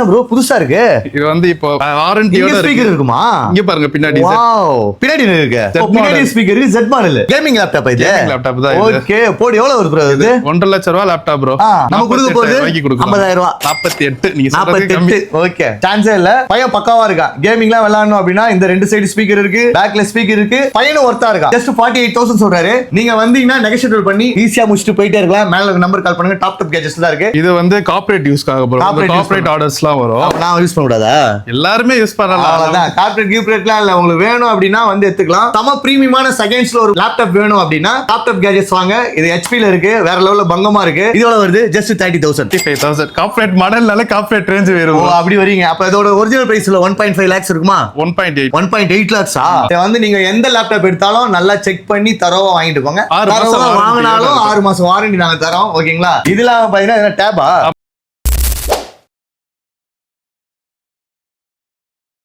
Bro புதுசா இருக்கு. இது வந்து இப்போ வாரண்டியோட ஸ்பீக்கர் இருக்குமா? இங்க பாருங்க பின்னாடி. வாவ், பின்னாடி இருக்கு. பின்னாடி ஸ்பீக்கர் இருக்கு. Z மாடல் கேமிங் லேப்டாப் இது. லேப்டாப் தான் இது. ஓகே, போடி எவ்வளவு வருது ப்ரோ இது? 1.5 லட்சம் ரூபாய் லேப்டாப் ப்ரோ. நம்ம கொடுக்க போறது 50,000 ரூபாய். 48. நீங்க சொல்றது கம்மி. 48. ஓகே, சான்ஸே இல்ல. பையன் பக்காவா இருக்கா. கேமிங்லாம் விளையாடணும் அப்படினா இந்த ரெண்டு சைடு ஸ்பீக்கர் இருக்கு, பேக்ல ஸ்பீக்கர் இருக்கு. பையனும் ஒர்த்தா இருக்கா. ஜஸ்ட் 48,000 சொல்றாரு. நீங்க வந்தீங்கன்னா நெகோஷியேட் பண்ணி ஈஸியா முடிச்சிட்டு போயிட்டே இருக்கலாம். மேல நம்பர் கால் பண்ணுங்க. டாப் கேஜெட்ஸ் தான் இருக்கு. இது வந்து கார்ப்பரேட் யூஸ்க்காக ப்ரோ. கார்ப்பரேட் ஆர்டர்ஸ்லாம் வரும். நான் யூஸ் பண்ண கூடாதா? எல்லாருமே யூஸ் பண்ணலாம். அவ்வளவுதான். கார்ப்பரேட் கியூப்ரேட்லாம் இல்ல. உங்களுக்கு வேணும் அப்படின்னா வந்து எடுத்துக்கலாம். சம பிரீமியமான செகண்ட்ஸ்ல ஒரு லேப்டாப் வேணும் அப்படின்னா டாப் கேஜெட்ஸ் வாங்க. இது HP ல இருக்கு. வேற லெவல்ல பங்கமா இருக்கு. இது எவ்வளவு வருது? ஜஸ்ட் 30,000. 35,000. கார்ப்பரேட் மாடல்னால கார்ப்பரேட் ரேஞ்ச் வேணும். ஓ அப்படி வரீங்க. அப்ப இதோட ஒரிஜினல் பிரைஸ்ல 1.5 lakhs இருக்குமா? 1.8 lakhs. வந்து நீங்க எந்த லேப்டாப் எடுத்தாலும் நல்லா செக் பண்ணி தரவா வாங்கிட்டு போங்க. 6 மாசம் வாங்கினாலும் 6 மாசம் வாரண்டி நாங்க தரோம். ஓகேங்களா? இதுல பாத்தீங்கன்னா டேபா